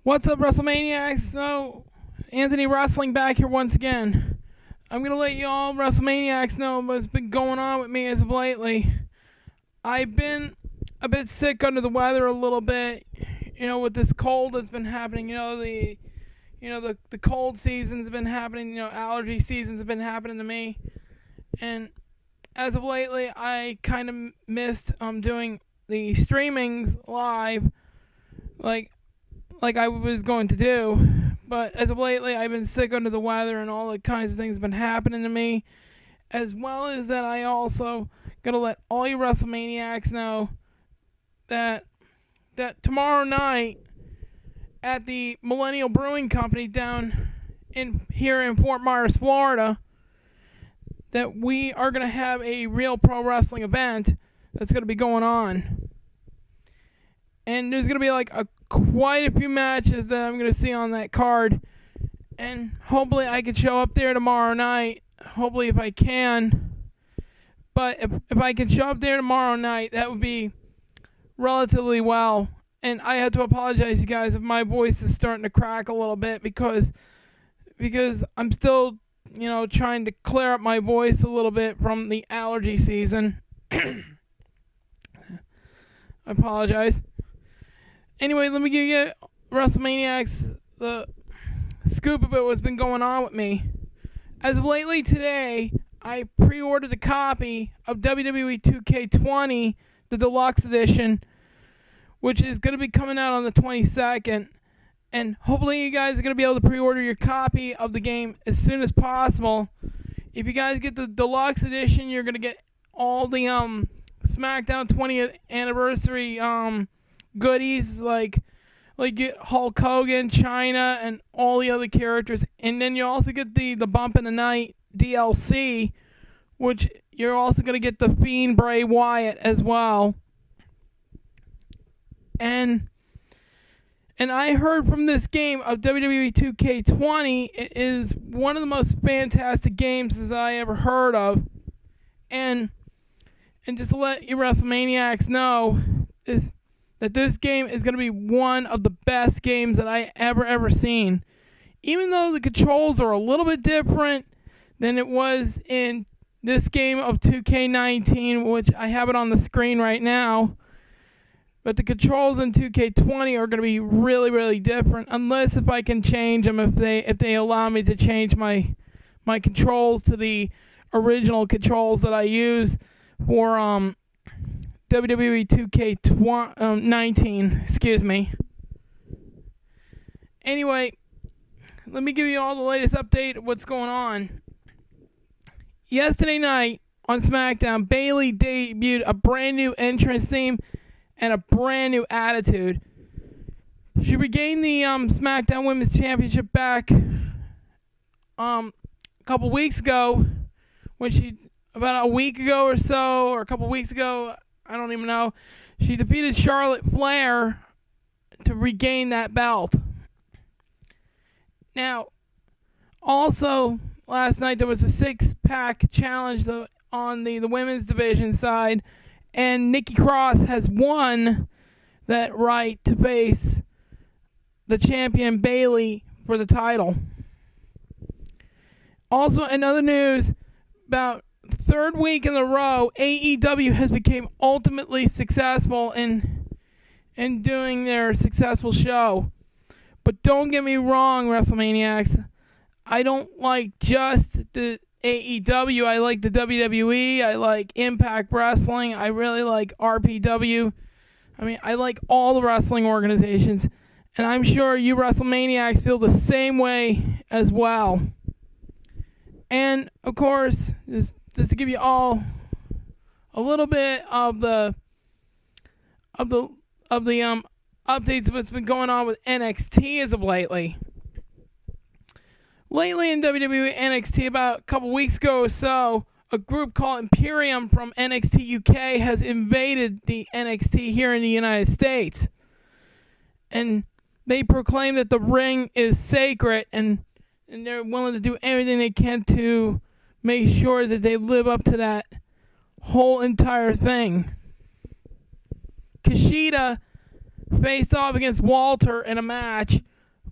What's up, Wrestlemaniacs? So, Anthony Wrestling back here once again. I'm going to let you all Wrestlemaniacs know what's been going on with me as of lately. I've been a bit sick under the weather a little bit, with this cold that's been happening. The cold seasons have been happening, allergy seasons have been happening to me. And as of lately, I kind of missed doing the streamings live, like I was going to do. But as of lately, I've been sick under the weather and all the kinds of things have been happening to me. As well as that, I also got to let all you WrestleManiacs know that tomorrow night at the Millennial Brewing Company down here in Fort Myers, Florida, that we are going to have a real pro wrestling event that's going to be going on. And there's going to be quite a few matches that I'm going to see on that card. And hopefully I can show up there tomorrow night. Hopefully if I can. But if I can show up there tomorrow night, that would be relatively well. And I have to apologize, you guys, if my voice is starting to crack a little bit because I'm still, trying to clear up my voice a little bit from the allergy season. I apologize. Anyway, let me give you WrestleManiacs the scoop of what's been going on with me. As of lately today, I pre-ordered a copy of WWE 2K20, the deluxe edition, which is going to be coming out on the 22nd. And hopefully you guys are going to be able to pre-order your copy of the game as soon as possible. If you guys get the deluxe edition, you're going to get all the SmackDown 20th anniversary goodies like get Hulk Hogan, China, and all the other characters. And then you also get the Bump in the Night DLC, which you're also going to get the Fiend Bray Wyatt as well. And I heard from this game of WWE 2K20, it is one of the most fantastic games that I ever heard of. And just to let you WrestleManiacs know is that this game is going to be one of the best games that I ever seen. Even though the controls are a little bit different than it was in this game of 2K19, which I have it on the screen right now. But the controls in 2K20 are going to be really different, unless if I can change them, if they allow me to change my controls to the original controls that I use for WWE 2K19, excuse me. Anyway, let me give you all the latest update of what's going on. Yesterday night on SmackDown, Bayley debuted a brand new entrance theme and a brand new attitude. She regained the SmackDown Women's Championship back a couple weeks ago, about a week ago or so, or a couple weeks ago, I don't even know. She defeated Charlotte Flair to regain that belt. Now, also last night there was a 6-pack challenge on the women's division side, and Nikki Cross has won that right to face the champion Bayley for the title. Also, in other news, about third week in a row, AEW has become ultimately successful in doing their successful show. But don't get me wrong, WrestleManiacs. I don't like just the AEW. I like the WWE. I like Impact Wrestling. I really like RPW. I mean, I like all the wrestling organizations. And I'm sure you WrestleManiacs feel the same way as well. And, of course, just to give you all a little bit of the updates of what's been going on with NXT as of lately. Lately in WWE NXT, about a couple weeks ago or so, a group called Imperium from NXT UK has invaded the NXT here in the United States. And they proclaim that the ring is sacred, and they're willing to do everything they can to make sure that they live up to that whole entire thing. Kushida faced off against Walter in a match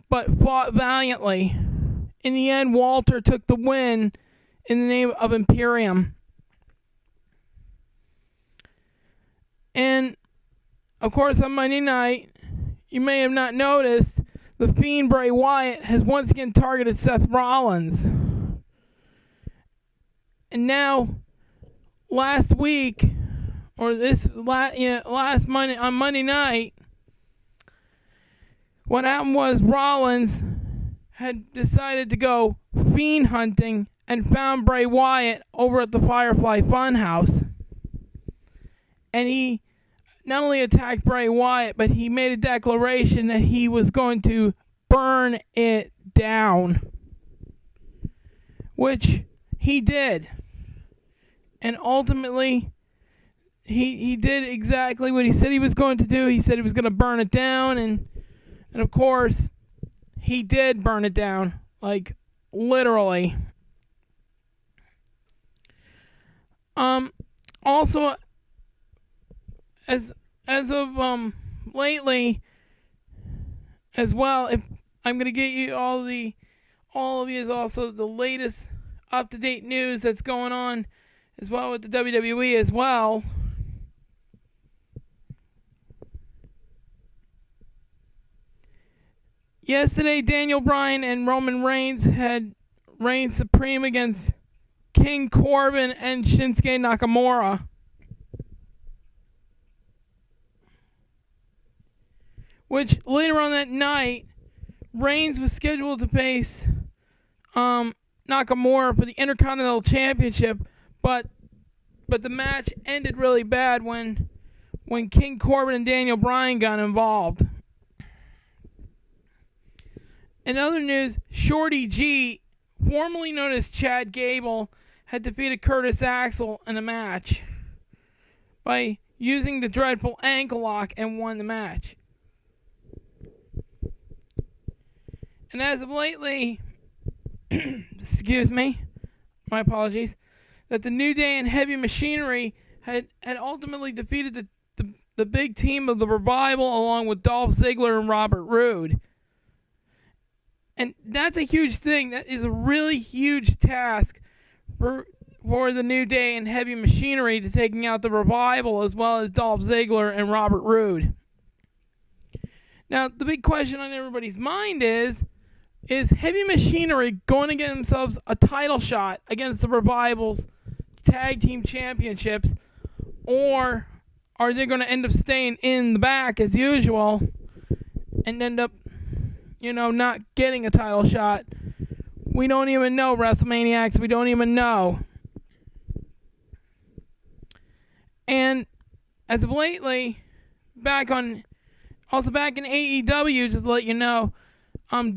but fought valiantly. In the end, Walter took the win in the name of Imperium. And, of course, on Monday night, you may have not noticed, the Fiend Bray Wyatt has once again targeted Seth Rollins. And now, last week, or last Monday, on Monday night, what happened was Rollins had decided to go fiend hunting and found Bray Wyatt over at the Firefly Funhouse. And he not only attacked Bray Wyatt, but he made a declaration that he was going to burn it down. Which he did. And ultimately, he did exactly what he said he was going to do. He said he was going to burn it down, and of course, he did burn it down. Like, literally. Also, as of lately as well, if I'm gonna get you all of you is also the latest up-to-date news that's going on as well with the WWE as well. Yesterday, Daniel Bryan and Roman Reigns had reigned supreme against King Corbin and Shinsuke Nakamura. Which, later on that night, Reigns was scheduled to face Nakamura for the Intercontinental Championship, but the match ended really bad when King Corbin and Daniel Bryan got involved. In other news, Shorty G, formerly known as Chad Gable, had defeated Curtis Axel in a match by using the dreadful ankle lock and won the match. And as of lately, excuse me, my apologies, that the New Day and Heavy Machinery had ultimately defeated the big team of the Revival along with Dolph Ziggler and Robert Roode. And that's a huge thing. That is a really huge task for the New Day and Heavy Machinery to taking out the Revival as well as Dolph Ziggler and Robert Roode. Now, the big question on everybody's mind is Heavy Machinery going to get themselves a title shot against the Revival's Tag Team Championships, or are they going to end up staying in the back as usual and end up, not getting a title shot? We don't even know, Wrestlemaniacs. We don't even know. And as of lately, back in AEW, just to let you know,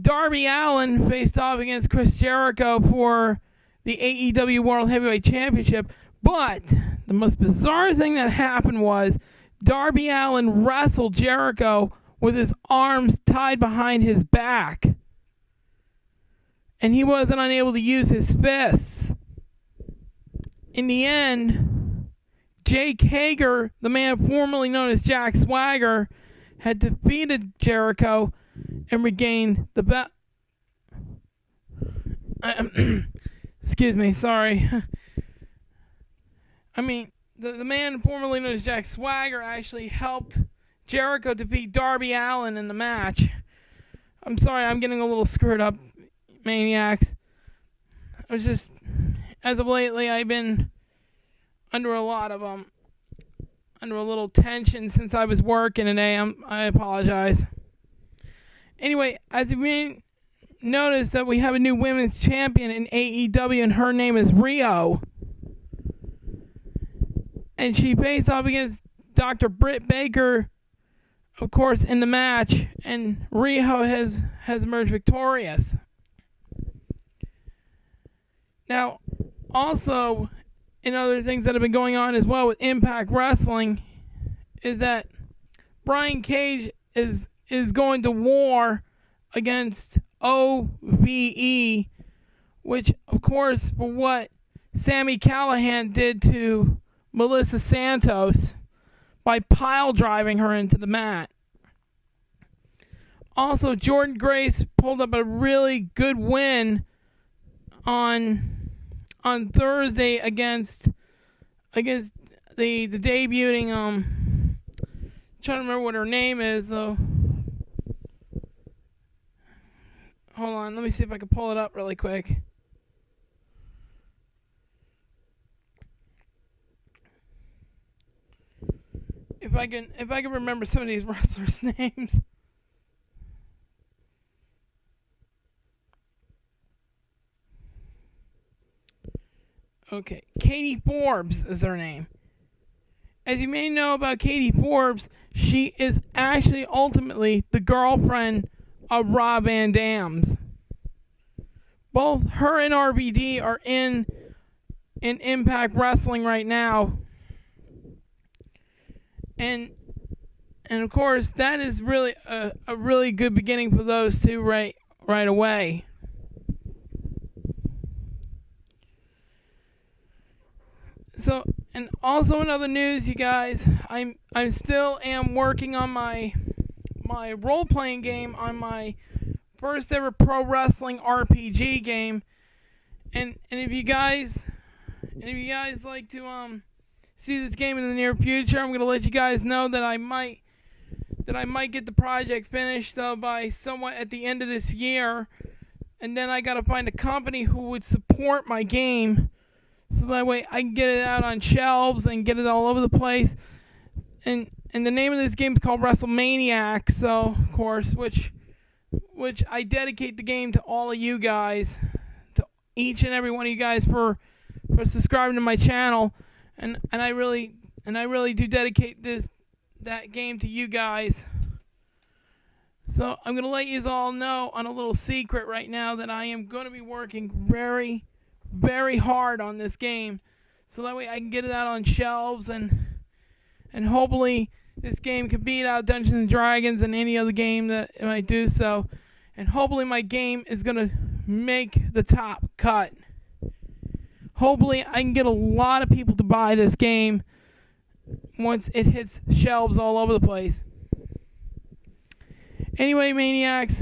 Darby Allin faced off against Chris Jericho for the AEW World Heavyweight Championship. But the most bizarre thing that happened was Darby Allin wrestled Jericho with his arms tied behind his back. And he wasn't unable to use his fists. In the end, Jake Hager, the man formerly known as Jack Swagger, had defeated Jericho and regained the belt. Excuse me, sorry. I mean, the man formerly known as Jack Swagger actually helped Jericho defeat Darby Allin in the match. I'm sorry, I'm getting a little screwed up, maniacs. I was just, as of lately, I've been under a little tension since I was working today. I apologize. Anyway, as you may notice that we have a new women's champion in AEW, and her name is Rio. And she faced off against Dr. Britt Baker, of course, in the match, and Rio has emerged victorious. Now, also, in other things that have been going on as well with Impact Wrestling, is that Brian Cage is going to war against OVE, which, of course, for what Sami Callihan did to Melissa Santos by pile driving her into the mat. also, Jordan Grace pulled up a really good win on Thursday against the debuting trying to remember what her name is though. Hold on, let me see if I can pull it up really quick. If I can remember some of these wrestlers' names. Okay, Katie Forbes is her name. As you may know about Katie Forbes, she is actually ultimately the girlfriend of Rob Van Dam's. Both her and RVD are in Impact Wrestling right now. And of course that is really a really good beginning for those two right away. So, and also in other news, you guys, I still am working on my role playing game, on my first ever pro wrestling RPG game, and if you guys like to see this game in the near future, I'm gonna let you guys know that I might get the project finished by somewhat at the end of this year, and then I gotta find a company who would support my game. So that way I can get it out on shelves and get it all over the place. And the name of this game is called Wrestlemaniacs, so of course, which I dedicate the game to all of you guys, to each and every one of you guys for subscribing to my channel, and I really do dedicate that game to you guys. So I'm gonna let you all know on a little secret right now that I am gonna be working very, very hard on this game, so that way I can get it out on shelves, and hopefully this game can beat out Dungeons and Dragons and any other game that it might do so, and hopefully my game is gonna make the top cut. Hopefully I can get a lot of people to buy this game once it hits shelves all over the place. Anyway, Maniacs,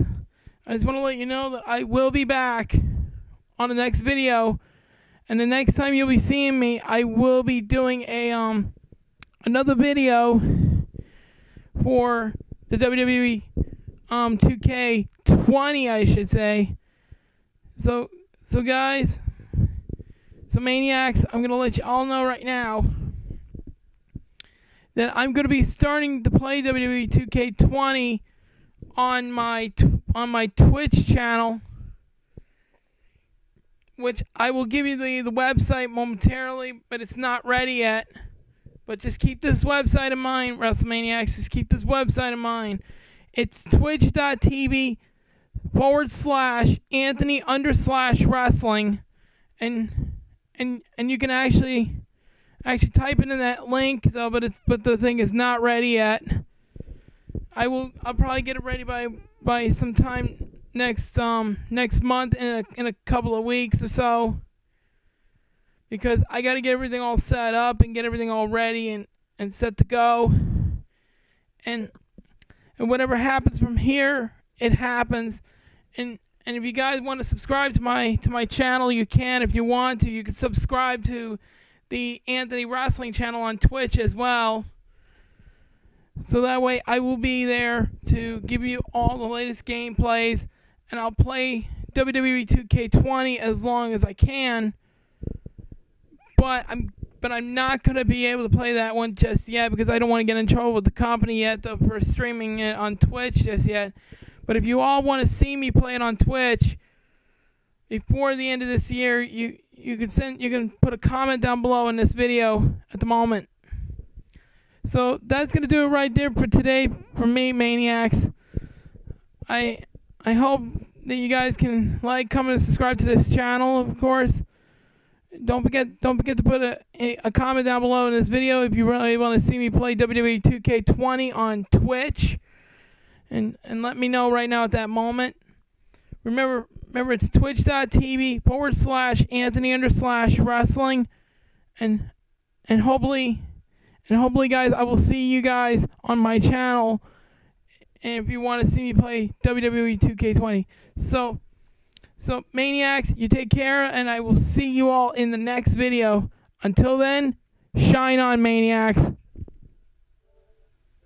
I just want to let you know that I will be back on the next video, and the next time you'll be seeing me, I will be doing a another video for the WWE 2K20, I should say. So guys, so Maniacs, I'm gonna let you all know right now that I'm gonna be starting to play WWE 2K20 on my Twitch channel, which I will give you the website momentarily, but it's not ready yet. But just keep this website in mind, Wrestlemaniacs. Just keep this website in mind. It's twitch.tv/Anthony_wrestling, and you can actually type it in that link. So, but the thing is not ready yet. I'll probably get it ready by sometime next month, in a couple of weeks or so, because I got to get everything all set up and get everything all ready and set to go, and whatever happens from here, it happens. And if you guys want to subscribe to my channel, you can. If you want to, you can subscribe to the Anthony Wrestling channel on Twitch as well. So that way I will be there to give you all the latest gameplays, and I'll play WWE 2K20 as long as I can. But I'm not going to be able to play that one just yet, because I don't want to get in trouble with the company yet for streaming it on Twitch just yet. But if you all want to see me play it on Twitch before the end of this year, you can put a comment down below in this video at the moment. So that's going to do it right there for today for me, Maniacs. I hope that you guys can like, comment, and subscribe to this channel, of course. Don't forget to put a comment down below in this video if you really want to see me play WWE 2K20 on Twitch. And let me know right now at that moment. Remember it's twitch.tv/Anthony_wrestling. And hopefully, guys, I will see you guys on my channel and if you want to see me play WWE 2K20. So Maniacs, you take care, and I will see you all in the next video. Until then, shine on, Maniacs.